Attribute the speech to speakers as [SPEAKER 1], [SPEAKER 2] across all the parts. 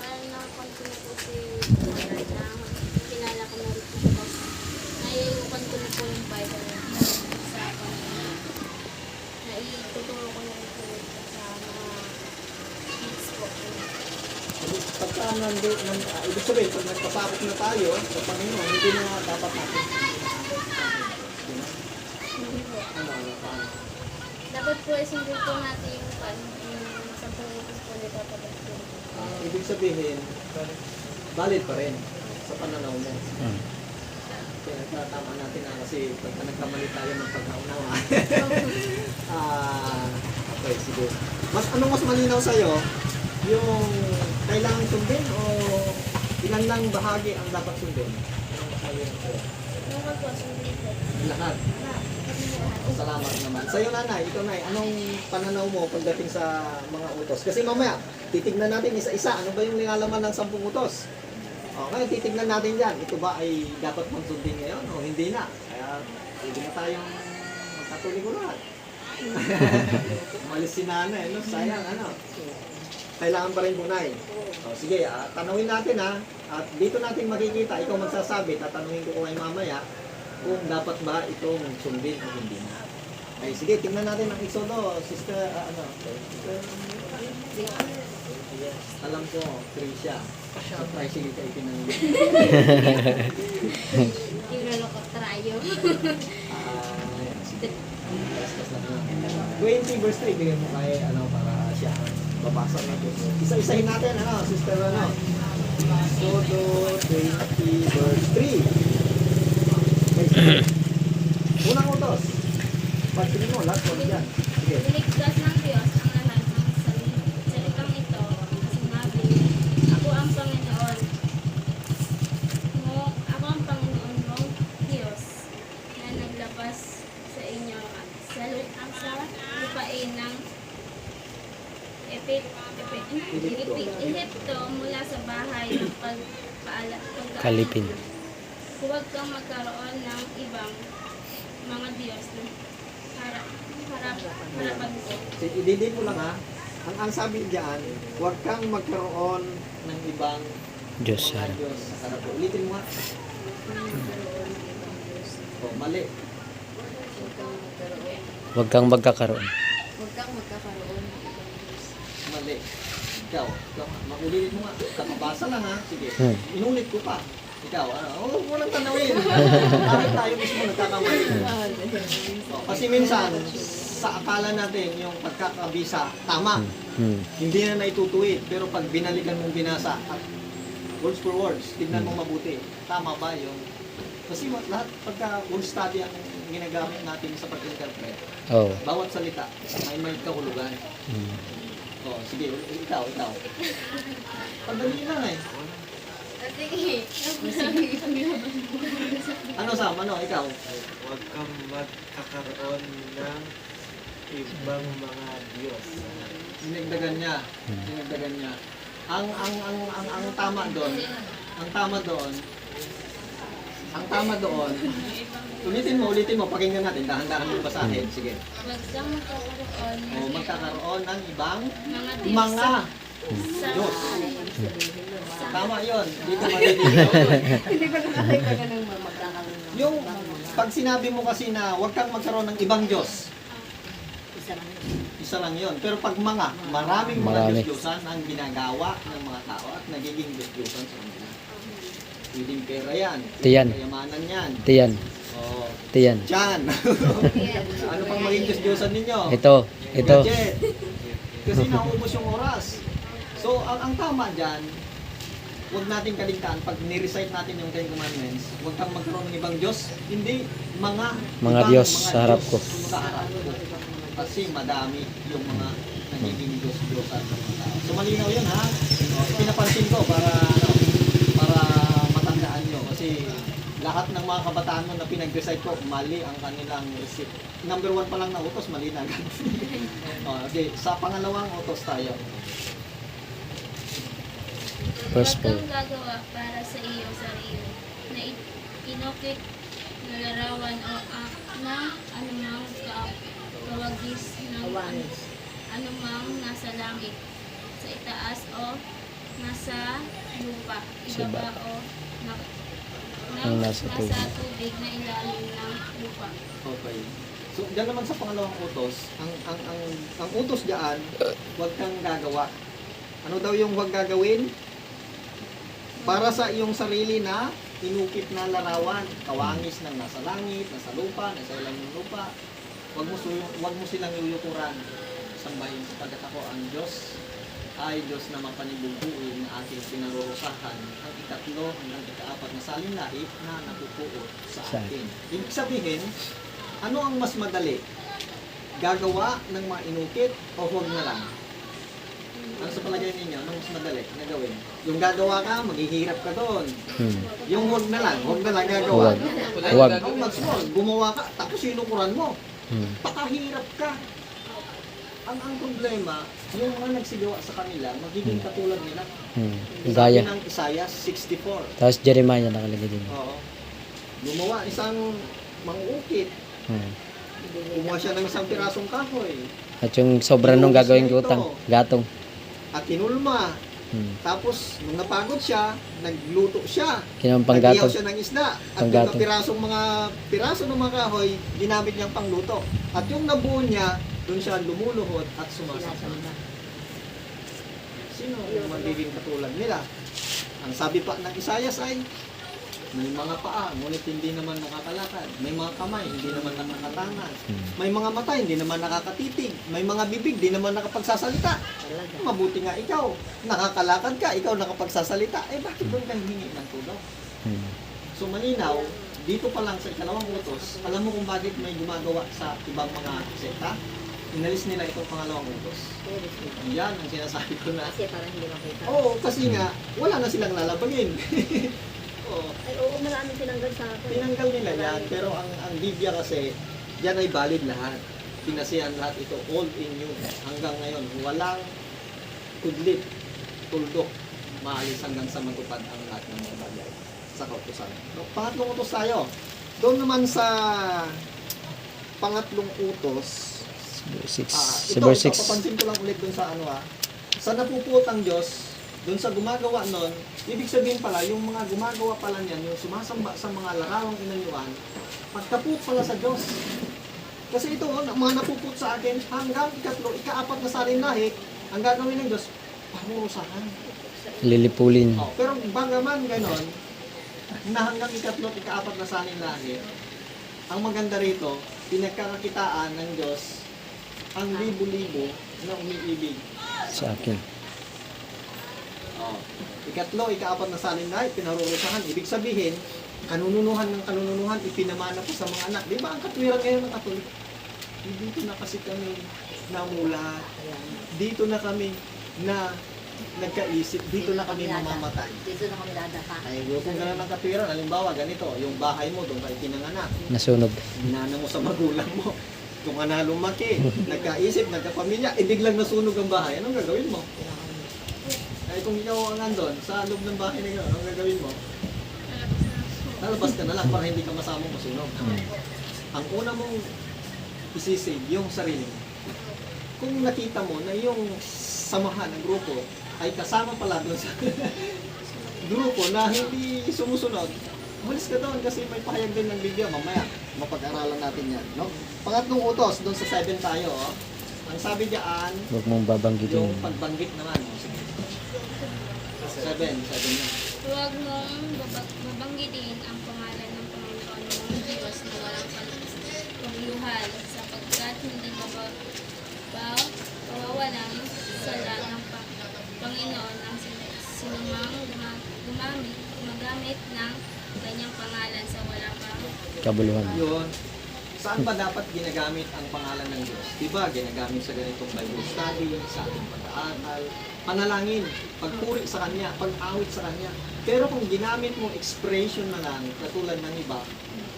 [SPEAKER 1] Parang nakakontinue po si Kuya na kilala ko na rin po siya. Naiukan ko na po yung Bible sa kanila. Naituturo ko na rin po sa mga kids po.
[SPEAKER 2] Pagka ibig sabihin, pag nagpasakot na tayo sa Panginoon, hindi na dapat natin.
[SPEAKER 1] Hindi po.
[SPEAKER 2] Ano?
[SPEAKER 1] Dapat po isundin po natin yung sa pangipis po nito kapag po.
[SPEAKER 2] Ibig sabihin, valid pa rin sa pananaw mo. Kaya tatama natin na kasi pagka nagkamali tayo ng pagkaunawa. Okay, sige. Anong mas malinaw sa'yo? Yung kailangan sundin o ilan lang bahagi ang dapat sundin? Anong mas malinaw sa'yo?
[SPEAKER 1] Dapat po sundin po.
[SPEAKER 2] Lahat. Salamat naman. Sa'yo nanay, ikaw nay, anong pananaw mo pagdating sa mga utos? Kasi mamaya, titignan natin isa-isa. Ano ba yung nilalaman ng 10 utos? Okay, titignan natin yan. Ito ba ay dapat mong sundin ngayon o hindi na? Kaya, hindi na tayong magkatuloy ko lahat. Malis si nanay, no? Sayang, ano? Kailangan pa rin bunay. O, sige, tanawin natin ha. At dito natin makikita, ikaw magsasabi, tatanungin ko kay mamaya, kung dapat ba itong sundin o hindi na. Okay, sige, tingnan natin ang Exodo, sister, alam ko, Tricia. Surprise hindi kayo pinanong.
[SPEAKER 1] Yung ko trayo.
[SPEAKER 2] 20 verse 3, bigyan mo kay, para siya babasa nito. Isa-isahin natin, sister, Exodo 20 verse 3. Unang utos. Pagpili mo, last one dyan. Sige.
[SPEAKER 1] Niligtas ng Diyos ang lahat ng salitang ito. Sinabi, ako ang Panginoon. Ako ang Panginoon mong Diyos na naglabas sa inyo sa lupain ng Ehipto mula sa bahay ng
[SPEAKER 3] Kalipin.
[SPEAKER 1] Huwag kang magkaroon ng ibang mga Diyos na harapan ko.
[SPEAKER 2] Ididin mo lang ha. Ang sabi diyan, huwag kang magkaroon ng ibang
[SPEAKER 3] Diyos sa
[SPEAKER 2] mga
[SPEAKER 3] harap.
[SPEAKER 2] Diyos sa harap ko. Ulitin mo ha. Mali.
[SPEAKER 3] Huwag kang magkakaroon.
[SPEAKER 1] Huwag kang magkakaroon ng ibang Diyos.
[SPEAKER 2] Mali. Ikaw, makulitin mo nga. Kakabasa lang ha. Sige. Inulit ko pa. Ikaw, huwag mo lang tanawin. Bakit tayo mismo nagkakamali? Kasi minsan, sa akala natin yung pagkakabisa, tama. Hindi na naitutuwid. Pero pag binalikan mong binasa, at words for words, tignan mo mabuti. Tama ba yung... Kasi lahat, pagka word study ang ginagamit natin sa pag-interpret, bawat salita, may kahulugan. Sige, ikaw. Pagdali lang eh.
[SPEAKER 1] Sige.
[SPEAKER 2] Sam? Ikaw?
[SPEAKER 4] Huwag kang magkakaroon ng ibang mga Diyos.
[SPEAKER 2] Dinagdagan niya. Ang tama doon, ulitin mo, pakinggan natin, dahan-dahan mo basahin. Sige.
[SPEAKER 1] Huwag kang
[SPEAKER 2] Magkakaroon ng ibang
[SPEAKER 1] mga
[SPEAKER 2] Diyos. Tama yun. Hindi ko malilito.
[SPEAKER 5] Hindi ko nakakita ng magkakaroon ng
[SPEAKER 2] Yung pag sinabi mo kasi na huwag kang magkaroon ng ibang Diyos,
[SPEAKER 5] isa lang.
[SPEAKER 2] isa lang yun. Pero pag maraming mga Diyos-Diyosan ang ginagawa ng mga tao at nagiging Diyos-Diyosan sa kanila. Pwedeng pera yan.
[SPEAKER 3] Tiyan.
[SPEAKER 2] Kayamanan yan.
[SPEAKER 3] Tiyan. Tiyan.
[SPEAKER 2] Diyan. Ano pang maging Diyos-Diyosan ninyo?
[SPEAKER 3] Ito.
[SPEAKER 2] Gadget. Kasi naubos yung oras. So, ang tama dyan, huwag natin kaligtaan, pag ni-recite natin yung Ten Commandments, huwag kang magkaroon ng ibang Diyos, hindi mga
[SPEAKER 3] Diyos sa harap ko.
[SPEAKER 2] Sa harap ko. Kasi madami yung mga nagiging Diyos-Diyosan ng mga tao. So, malinaw yun ha. Pinapansin ko para matandaan nyo. Kasi lahat ng mga kabataan mo na pinag-recite ko, mali ang kanilang isip. Number 1 pa lang na utos, mali na agad. Okay, sa pangalawang utos tayo.
[SPEAKER 3] Verse
[SPEAKER 1] Huwag kang gagawa para sa iyong sarili na inukit na larawan o ng anumang kawagis ng anumang nasa langit, sa itaas o nasa lupa, ibaba o
[SPEAKER 3] Ang nasa
[SPEAKER 1] tubig na ilalim ng lupa.
[SPEAKER 2] Okay. So, diyan naman sa pangalawang utos, ang utos diyan, huwag kang gagawa. Ano daw yung huwag gagawin? Para sa iyong sarili na inukit na larawan, kawangis ng nasa langit, nasa lupa, nasa ilang ng lupa. Huwag mo silang yuyukuran. Sambahin sapagkat ako ang Diyos ay Diyos na mapanibubuin na aking pinarurusahan ang ikatlo hanggang ikaapat na salinlahi na napupuot sa akin. Ibig sabihin, ano ang mas madali? Gagawa ng mga inukit o huwag na lang? Ano sa palagay ninyo? Anong mas madali na gawin? Yung gagawa ka, maghihirap ka doon. Yung huwag na lang gagawa.
[SPEAKER 3] Huwag.
[SPEAKER 2] Ang mas mo, gumawa ka, tapos sinukuran mo. Pakahirap ka. Ang problema, yung mga nagsigawa sa kanila, magiging katulad nila.
[SPEAKER 3] Gaya.
[SPEAKER 2] Sabi ng Isaiah 64.
[SPEAKER 3] Tapos Jeremiah nakalagay din.
[SPEAKER 2] Oo. Gumawa isang mangukit. Kumuha siya ng isang pirasong kahoy.
[SPEAKER 3] At yung sobra nung gagawing gatong.
[SPEAKER 2] At tinulma. Tapos, nung napagod siya, nagluto siya.
[SPEAKER 3] Kinampang
[SPEAKER 2] Naghiyaw
[SPEAKER 3] gatong.
[SPEAKER 2] siya ng isda. At
[SPEAKER 3] Panggatong.
[SPEAKER 2] yung mga piraso ng mga kahoy, ginamit niyang pangluto. At yung nabuo niya, doon siya lumuluhod at sumasamba. Sino yung magiging katulad nila? Ang sabi pa ng Isaiah ay, may mga paa, ngunit hindi naman nakakalakad. May mga kamay, hindi naman nakakatangan. May mga mata, hindi naman nakakatitig. May mga bibig, hindi naman nakapagsasalita. Mabuti nga ikaw, nakakalakad ka, ikaw nakapagsasalita. Eh bakit doon ka hihingi ng tulong? So malinaw, dito pa lang sa ikalawang utos, alam mo kung bakit may gumagawa sa ibang mga sekta? Inalis nila itong pangalawang utos. Yan ang sinasabi ko na.
[SPEAKER 5] Kasi parang hindi makita.
[SPEAKER 2] Oo, kasi nga, wala na silang lalabagin. Oo.
[SPEAKER 5] Ay, oo, maraming tinanggal sa akin.
[SPEAKER 2] Tinanggal nila yan, pero ang Biblia kasi, yan ay valid lahat. Pinasihan lahat ito, all in you. Hanggang ngayon, walang kudlit, tuldok, maalis hanggang sa matupad ang lahat ng mga bagay sa kautusan. No, pangatlong utos tayo. Doon naman sa pangatlong utos, ito,
[SPEAKER 3] Verse 6.
[SPEAKER 2] papansin ko lang ulit doon sa sa napupuot ang Diyos, doon sa gumagawa nun, ibig sabihin pala, yung mga gumagawa pala niyan, yung sumasamba sa mga larawang inanyuan, pagkaput pala sa Diyos. Kasi ito, mga napuput sa akin, hanggang ikatlo, ikaapat na salinlahi, ang gagawin ng Diyos, parurusahan.
[SPEAKER 3] Lilipulin.
[SPEAKER 2] Pero bagaman ganon, na hanggang ikatlo, ikaapat na salinlahi, ang maganda rito, pinagkakakitaan ng Diyos, ang libo-libo na umiibig
[SPEAKER 3] Sa akin.
[SPEAKER 2] Ikatlo, ikaapat na salinlahi, pinarurusahan. Ibig sabihin, kanununuhan ng kanununuhan, ipinamana ko sa mga anak. Di ba ang katwiran ngayon ng Katolik? Dito na kasi kami namulat. Dito na kami na nagkaisip. Dito na kami mamamatay.
[SPEAKER 5] Dito na kami dadapa.
[SPEAKER 2] Ay, kung gano'n ang katwiran, halimbawa, ganito, yung bahay mo, doon ka ipinanganak.
[SPEAKER 3] Nasunog.
[SPEAKER 2] Hinana mo sa magulang mo. Kung ka na lumaki, nagkaisip, nagkapamilya, biglang nasunog ang bahay, anong gagawin mo? Ay kung ikaw ang nandun, sa loob ng bahay na gano'n, anong gagawin mo? Lalabas ka na lang para hindi ka masamang masunog. Ang una mong isisave, yung sarili mo. Kung nakita mo na yung samahan ng grupo ay kasama pala doon sa grupo na hindi sumusunod, umalis ka doon kasi may pahayag din ng Biblia. Mamaya, mapag-aralan natin yan. No? Pangatlong utos, doon sa 7 tayo. Ang sabi diyan,
[SPEAKER 3] Huwag mong babanggitin.
[SPEAKER 2] yung pagbanggit naman. Sige. 7 na.
[SPEAKER 1] Huwag mong babanggitin ang pangalan ng Panginoon mong Diyos na walang pagluhal, sapagkat hindi pawawalang sala ng Panginoon ang sinumang gumagamit ng kanyang pangalan sa wala pang
[SPEAKER 3] Kabuluhan.
[SPEAKER 2] Yun. Saan ba dapat ginagamit ang pangalan ng Diyos? Diba, ginagamit sa ganitong Bible study, sa ating pag-aaral, panalangin, pagpuri sa Kanya, pag-awit sa Kanya. Pero kung ginamit mo expression na lang, katulad ng iba,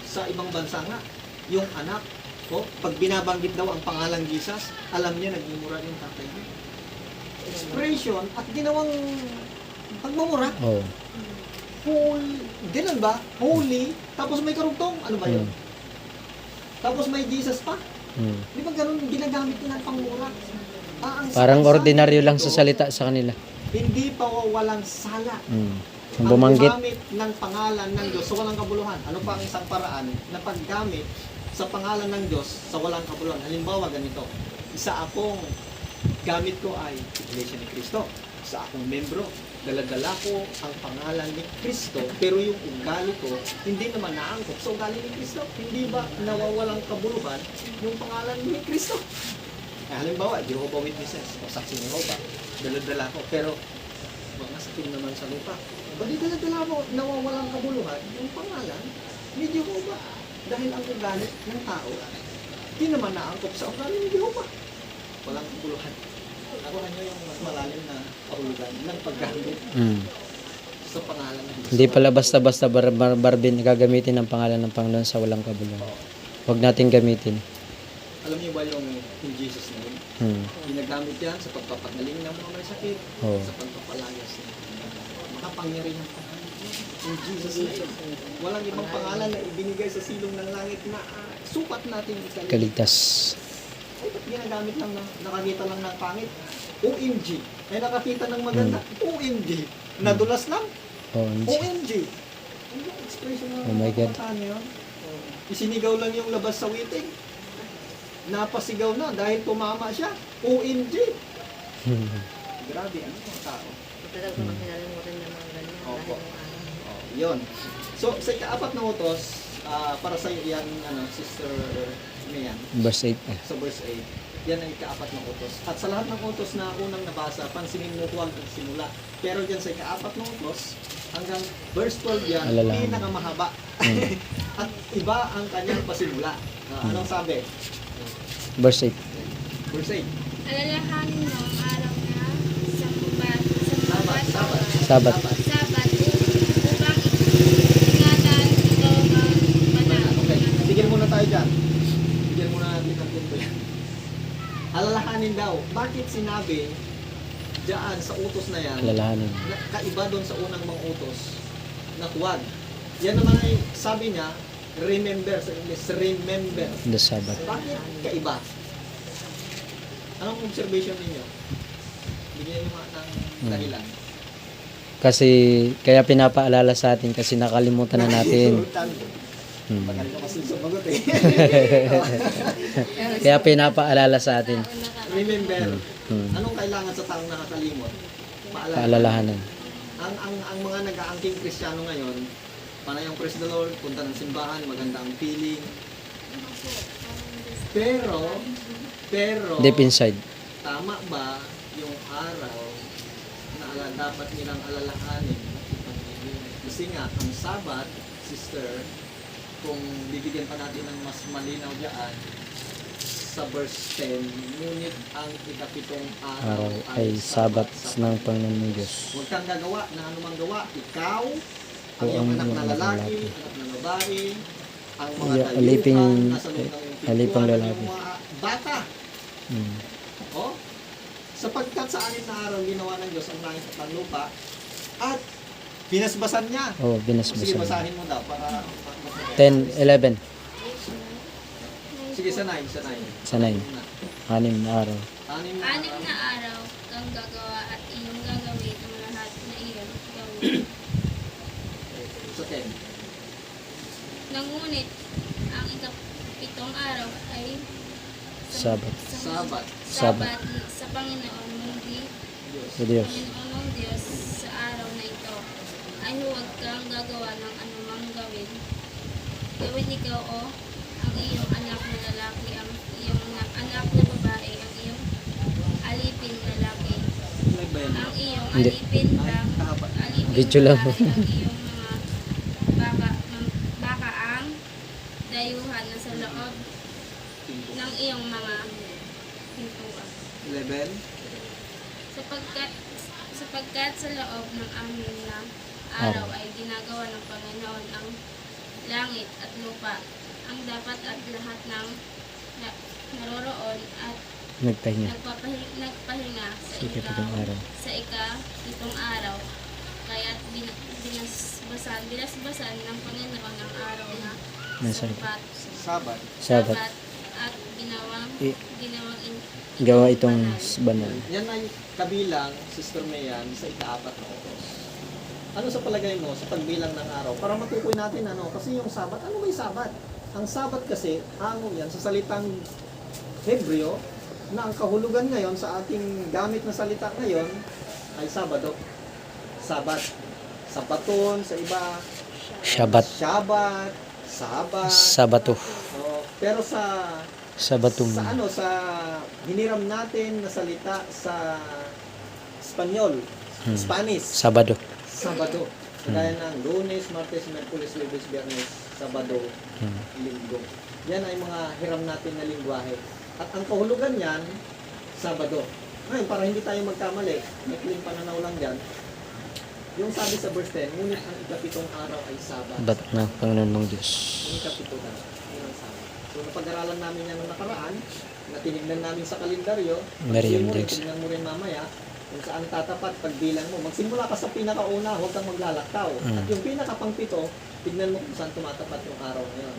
[SPEAKER 2] sa ibang bansa nga, yung anak, pag binabanggit daw ang pangalang Jesus, alam niya nagmumura yung tatay niya. Expression at ginawang pagmumura.
[SPEAKER 3] Oh.
[SPEAKER 2] Holy, ganun ba? Holy, tapos may karugtong, ano ba yun? Tapos may Jesus pa. Di ba ganun, ginagamit nila ang pangmura?
[SPEAKER 3] Parang ordinaryo lang sa salita sa kanila.
[SPEAKER 2] Hindi pa walang sala.
[SPEAKER 3] Ang bumanggit.
[SPEAKER 2] Ang gumamit ng pangalan ng Diyos sa walang kabuluhan. Ano pa ang isang paraan na paggamit sa pangalan ng Diyos sa walang kabuluhan? Halimbawa, ganito. Isa akong gamit ko ay Iglesia ni Cristo. Isa akong membro. Daladala ko ang pangalan ni Cristo, pero yung ugali ko, hindi naman naangkop sa ugali ni Cristo. Hindi ba nawawalang kabuluhan yung pangalan ni Cristo? Halimbawa, Jehovah Witnesses o Saksi ni Jehovah. Daladala ko, pero mga sakin naman sa lupa. Ba't di daladala mo nawawalang kabuluhan yung pangalan ni Jehovah? Dahil ang ugali ng tao, hindi naman naangkop sa ugali ni Jehovah. Walang kabuluhan. Nakuha nyo yung mas malalim na kahulugan ng paggamit sa pangalan ng Diyos.
[SPEAKER 3] Hindi pala basta-basta barbin gagamitin ang pangalan ng Panginoon sa walang kabuluhan. Huwag natin gamitin.
[SPEAKER 2] Alam niyo ba yung in Jesus name? Ginagamit yan sa pagpapagaling ng mga may sakit,
[SPEAKER 3] Oo.
[SPEAKER 2] sa pagpapalayas ng makapangyarihan pangalan. In Jesus name. Walang ibang pangalan na ibinigay sa silong ng langit na supat natin ikaligtas.
[SPEAKER 3] Kaligtas.
[SPEAKER 2] Ay, ba't ginagamit lang na nakakita lang ng pangit? OMG. Ay, nakakita ng maganda? OMG. Nadulas lang? OMG. Ano yung expression ng
[SPEAKER 3] Oh my God.
[SPEAKER 2] kabataan na yun? Isinigaw lang yung labas sa waiting. Napasigaw na dahil tumama siya. OMG. Grabe, ano yung tao?
[SPEAKER 5] Matagal ko nang kinalimutan ng mga ganyan.
[SPEAKER 2] Opo.
[SPEAKER 5] Dahil yung
[SPEAKER 2] Oh, yun. So, sa ikaapat na utos, para sa iyo yan, Sister Mayan,
[SPEAKER 3] Verse 8.
[SPEAKER 2] sa verse 8, yan ang ikaapat na utos. At sa lahat ng utos na unang nabasa, pansinin mo huwag ang simula. Pero dyan sa ikaapat na utos, hanggang verse 12 yan,
[SPEAKER 3] Alalahanin.
[SPEAKER 2] pinakamahaba. At iba ang kanyang pasimula. Anong sabi?
[SPEAKER 3] Verse 8.
[SPEAKER 2] Verse 8.
[SPEAKER 1] Alalahanin mo ang araw na sambat,
[SPEAKER 2] Sabat, sabat.
[SPEAKER 3] Sabat.
[SPEAKER 1] Sabat upang ingatan ito ang banal.
[SPEAKER 2] Okay, tigil muna tayo dyan. Tigil muna natin ang punto yan. Alalahanin daw. Bakit sinabi dyan sa utos na yan,
[SPEAKER 3] Alalahanin.
[SPEAKER 2] na kaiba doon sa unang mga utos na huwag? Yan naman ay sabi niya, remember sa English, remember.
[SPEAKER 3] The Sabbath.
[SPEAKER 2] Bakit kaiba? Anong observation ninyo? Bigyan nyo nga ng dahilan.
[SPEAKER 3] Kasi kaya pinapaalala sa atin kasi nakalimutan na natin.
[SPEAKER 2] Magaling ka kasi sumagot eh.
[SPEAKER 3] Kaya pinapaalala sa atin.
[SPEAKER 2] Remember, anong kailangan sa taong nakakalimot?
[SPEAKER 3] Paalalahanan.
[SPEAKER 2] Ang mga nag-aangking Kristiyano ngayon, panayang praise the Lord, punta ng simbahan, maganda ang feeling. Pero,
[SPEAKER 3] Deep inside.
[SPEAKER 2] tama ba yung araw na dapat nilang alalahanin? Kasi nga, ang Sabat, sister, kung bibigyan pa natin ng mas malinaw diyan, sa verse 10, ngunit ang ikapitong araw
[SPEAKER 3] Araw ay Sabat ng Panginoon ng Diyos.
[SPEAKER 2] Huwag kang gagawa ng anumang gawa. Ikaw, ang
[SPEAKER 3] O
[SPEAKER 2] iyong
[SPEAKER 3] ang
[SPEAKER 2] anak na
[SPEAKER 3] iyong
[SPEAKER 2] lalaki,
[SPEAKER 3] lalaki.
[SPEAKER 2] anak na babae, ang mga
[SPEAKER 3] Yeah, aliping-
[SPEAKER 2] nasa loob ng iyong
[SPEAKER 3] alipang
[SPEAKER 2] pintuan,
[SPEAKER 3] lalaki.
[SPEAKER 2] yung mga bata. Oh? Sapagkat sa anim na araw ginawa ng Diyos ang langit at ang lupa at binasbasan niya.
[SPEAKER 3] Oh,
[SPEAKER 2] Sige,
[SPEAKER 3] binasbasan.
[SPEAKER 2] basahin mo daw para
[SPEAKER 3] 10, 11.
[SPEAKER 2] Sige, sanay.
[SPEAKER 3] Sa 9. 6 na araw.
[SPEAKER 2] Anim na
[SPEAKER 1] Anim
[SPEAKER 2] araw.
[SPEAKER 1] na araw kang gagawa at iyong gagawin ang lahat na iyong gawin.
[SPEAKER 2] Sa 10.
[SPEAKER 1] Ngunit ang ikapitong araw ay
[SPEAKER 3] Sabat.
[SPEAKER 2] Sabat.
[SPEAKER 1] Sabat sa Panginoon mong
[SPEAKER 2] Diyos.
[SPEAKER 3] Sa Diyos.
[SPEAKER 1] Panginoon mong Diyos sa araw na ito ay huwag kang gagawa ng anumang gawin. Gawin ikaw o ang iyong anak na lalaki, ang iyong anak na babae, ang iyong alipin lalaki,
[SPEAKER 2] Like ba yan?
[SPEAKER 1] ang iyong
[SPEAKER 3] Hindi.
[SPEAKER 1] alipin
[SPEAKER 2] Kahaba.
[SPEAKER 1] alipin
[SPEAKER 3] Video lang.
[SPEAKER 1] babae, ang iyong mga baka ang dayuhan na sa loob ng iyong mga pintuan.
[SPEAKER 2] 11.
[SPEAKER 1] Sapagkat sa loob ng amin na araw ay ginagawa ng Panginoon ang langit at lupa, ang dapat at lahat ng naroroon at
[SPEAKER 3] Nagpahinga.
[SPEAKER 1] nagpahinga sa
[SPEAKER 3] Sa ikapitong araw.
[SPEAKER 1] sa ikapitong araw. Kaya't binasbasan ng Panginoon ang araw na
[SPEAKER 3] Nasa-
[SPEAKER 1] sabat,
[SPEAKER 2] Sabat.
[SPEAKER 3] Sabat.
[SPEAKER 1] at ginawang
[SPEAKER 3] gawa itong banal.
[SPEAKER 2] Yan ay kabilang, Sister Mayan, sa ika-4 na utos. Ano sa palagay mo sa pagbilang ng araw? Para matukoy natin ano, kasi yung Sabat, ano ba yung Sabat? Ang Sabat kasi, hango yan sa salitang Hebreo, na ang kahulugan ngayon sa ating gamit na salita ngayon ay Sabado. Sabat. Sabaton, sa iba,
[SPEAKER 3] Shabbat.
[SPEAKER 2] Shabat, Sabat.
[SPEAKER 3] Sabato.
[SPEAKER 2] Pero sa
[SPEAKER 3] Sabatum.
[SPEAKER 2] sa ano sa hiniram natin na salita sa Espanyol, Spanish,
[SPEAKER 3] Sabado.
[SPEAKER 2] Sabado. Kaya ng Lunes, Martes, Miyerkules, Lunes, Biyernes, Sabado, Linggo. Yan ay mga hiram natin na lingwahe. At ang kahulugan niyan, Sabado. Ngayon, para hindi tayo magkamali, may clean pananaw lang dyan. Yung sabi sa verse 10, ngunit ang ikapitong araw ay Sabat.
[SPEAKER 3] Ba't ng Panginoon mong Diyos.
[SPEAKER 2] Yung ikapito na, yun ang Sabat. So, napag-aralan namin yan noong nakaraan, na tinignan namin sa kalendaryo,
[SPEAKER 3] Meriam
[SPEAKER 2] mo rin,
[SPEAKER 3] Dex.
[SPEAKER 2] tingnan mo rin mamaya, kung saan tatapat pagbilang mo. Magsimula ka sa pinakauna, huwag kang maglalaktaw. At yung pinakapangpito, tignan mo kung saan tumatapat yung araw na yun.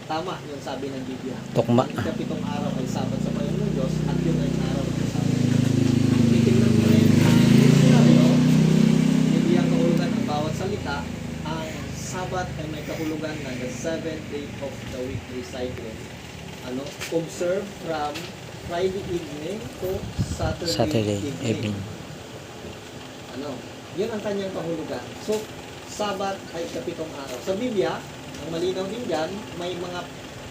[SPEAKER 2] Tama yung sabi ng Biblia.
[SPEAKER 3] Tukma.
[SPEAKER 2] Ang ikapitong araw ay Sabat sa Panginoon Diyos, at yun ay araw ng Sabat. Titignan mo rin ang dictionary, hindi ang kahulugan ng bawat salita. Ang Sabat ay may kahulugan na the 7th day of the weekly cycle. Ano? Observe from Friday evening to Saturday
[SPEAKER 3] evening.
[SPEAKER 2] Ano? Yun ang kanyang kahulugan. So, Sabat ay kapitong araw. Sa Biblia, ang malinaw din dyan, may mga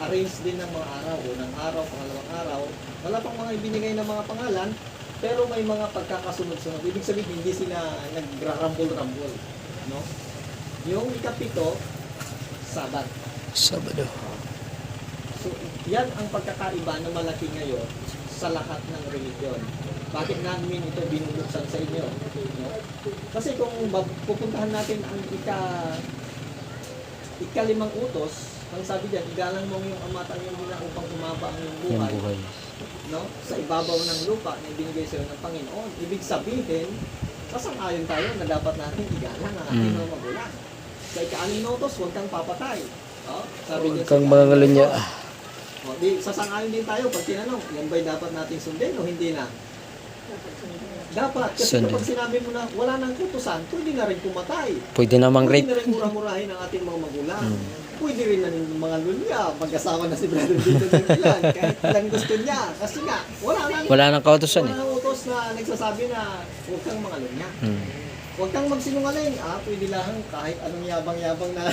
[SPEAKER 2] arrange din ng mga araw. Unang araw, pangalawang araw. Wala pang mga ibinigay ng mga pangalan, pero may mga pagkakasunod-sunod. Ibig sabihin, hindi sila nagrarambol-rambol. No? Yung ikapito, Sabat.
[SPEAKER 3] Sabado.
[SPEAKER 2] So, yan ang pagkakaiba na malaki ngayon sa lahat ng religion. Bakit namin ito binubuksan sa inyo? No? Kasi kung pupuntahan natin ang ikalimang utos, ang sabi diyan, igalang mo yung ama at ang iyong ina upang umaba ang iyong
[SPEAKER 3] Yung
[SPEAKER 2] buhay.
[SPEAKER 3] buhay.
[SPEAKER 2] No? Sa ibabaw ng lupa na ibinigay sa iyo ng Panginoon. Ibig sabihin, sasang-ayon tayo na dapat natin igalang ang ating mga magulang. Sa ika-anim na utos, huwag kang papatay. Oh, sabi
[SPEAKER 3] Huwag
[SPEAKER 2] niya sa
[SPEAKER 3] kang
[SPEAKER 2] ika-anim na
[SPEAKER 3] mangalunya.
[SPEAKER 2] utos. O, di, sasang-ayon din tayo pag tinanong, yan ba'y dapat natin sundin o hindi na? Dapat. Kasi
[SPEAKER 3] Sundin.
[SPEAKER 2] kapag sinabi mo na wala nang kutusan, pwede na rin pumatay.
[SPEAKER 3] Pwede namang
[SPEAKER 2] Pwede
[SPEAKER 3] rape.
[SPEAKER 2] na rin mura-murahin ang ating mga magulang. Pwede rin na rin mga lunya, mag-asawa na si Brother dito ng ilan, kahit lang gusto niya. Kasi nga,
[SPEAKER 3] Wala nang kautosan
[SPEAKER 2] wala
[SPEAKER 3] eh.
[SPEAKER 2] nang utos na nagsasabi na huwag kang mga lunya.
[SPEAKER 3] Hmm.
[SPEAKER 2] Huwag kang magsinungaling. Pwede lang kahit anong yabang-yabang na.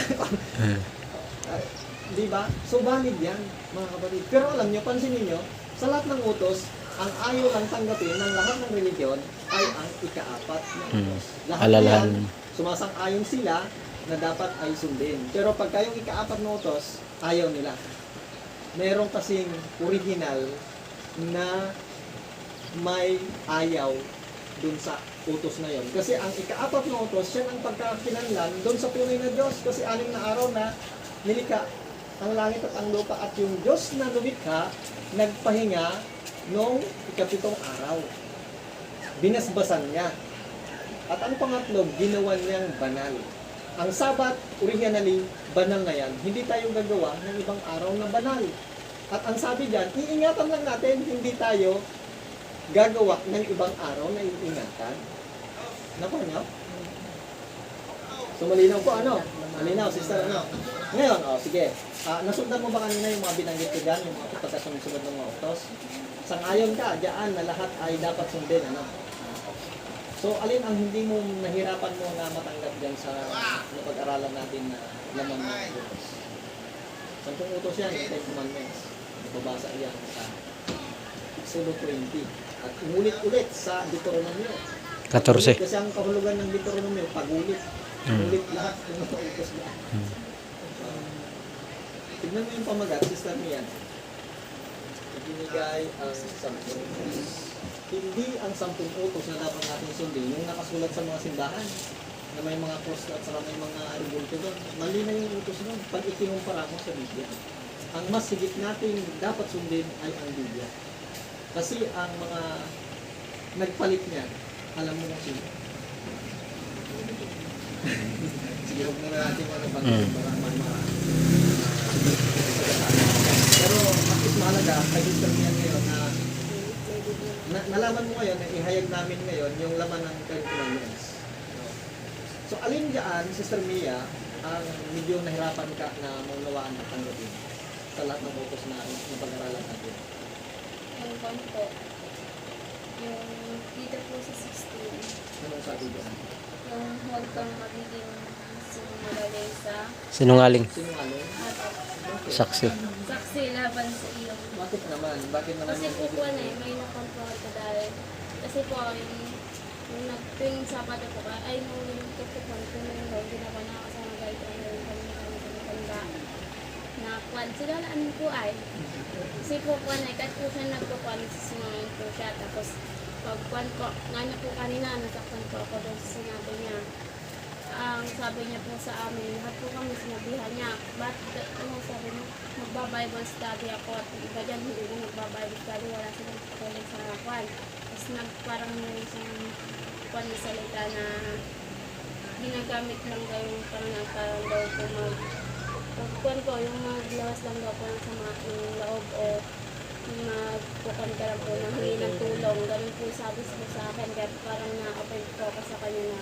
[SPEAKER 2] Di ba? So valid yan, mga kapatid. Pero alam nyo, pansinin nyo, sa lahat ng utos, ang ayaw lang tanggapin ng lahat ng religion ay ang ika-4 na utos. Lahat
[SPEAKER 3] Alalahan.
[SPEAKER 2] yan, sumasang-ayon sila na dapat ay sundin. Pero pagka yung ika-4 na utos, ayaw nila. Meron kasing original na may ayaw dun sa utos na yon. Kasi ang ika-4 na utos, yan ang pagkakinanlan dun sa tunay na Diyos. Kasi 6 na araw na nilikha ang langit at ang lupa at yung Diyos na lumikha, nagpahinga noong ika-7 araw. Binasbasan niya. At ang pangatlo, ginawa niyang banal. Ang Sabat, originally, banal na yan. Hindi tayo gagawa ng ibang araw na banal. At ang sabi diyan, iingatan lang natin, hindi tayo gagawa ng ibang araw na iingatan. Nakuha niyo? So malinaw po, ano? Malinaw, sister, ano? Ngayon, sige. Nasundan mo ba kanina yung mga binanggit ko dyan, yung mga pagkasunod ng mga utos? Sang-ayon ka, diyan na lahat ay dapat sundin, ano? So, alin ang hindi mo nahirapan mo na matanggap dyan sa napag-aralan natin na laman ng utos? 10 utos yan, 10 commandments. Babasa yan sa Exodus 20. At umulit-ulit sa Deuteronomio.
[SPEAKER 3] 14.
[SPEAKER 2] Kasi ang kahulugan ng Deuteronomio, pagulit. Ulit lahat ng mga utos niya. Tignan mo yung pamagat, sister niyan. Ibinigay ang 10 utos. Hindi ang 10 utos na dapat natin sundin, yung nakasulat sa mga simbahan na may mga cross at saka may mga aribulto doon. Mali na yung utos doon pag ikinumpara mo sa Biblia. Ang mas higit natin dapat sundin ay ang Biblia. Kasi ang mga nagpalit niya, alam mo kung sino. Sige, huwag muna natin banggit para pero at least mahalaga, kay Sister Mian ngayon na nalaman mo ngayon, na ihayag namin ngayon yung laman ng 10 commandments. No? So, alin dyan, Sister Mia, ang medyo nahirapan ka na maunawaan at tanggapin sa lahat ng utos na pag-aralan natin?
[SPEAKER 1] Yung po, yung dito po sa 16,
[SPEAKER 2] Anong sabi dyan?
[SPEAKER 1] yung huwag kang magiging sinungaling sa
[SPEAKER 3] Sinungaling.
[SPEAKER 2] Sinungaling? Okay.
[SPEAKER 3] Saksi.
[SPEAKER 1] saksi laban sa iyong.
[SPEAKER 2] Bakit naman? Bakit naman?
[SPEAKER 1] Kasi po po may nakontrol ka dahil. Kasi po, yung tuwing Sabado po ka, ay nung tutupan ko na yung ginawa na kasama guide ang kami na kwan. Sila na ano po ay. Kasi po kwan ay, kahit po siya nagpukwan, sisinungaling po siya. Tapos, pag kwan po, nga niya po kanina, nasaktan po ako doon sa sinabi niya. Ang sabi niya po sa amin, lahat po kami sinabihan niya, ba't ano sabi niya, magba-Bible study ako at yung iba dyan hindi na magba-Bible study, wala silang tuloy sa kwan. Tapos parang may isang kwan na salita na ginagamit lang daw yung pananakaran daw po pagkuhan ko, yung maglawas lang daw po ng sama yung loob o magpukan ka lang po ng hingi ng tulong. Ganun po sabi sa akin, kaya parang na-open po ako sa kanya na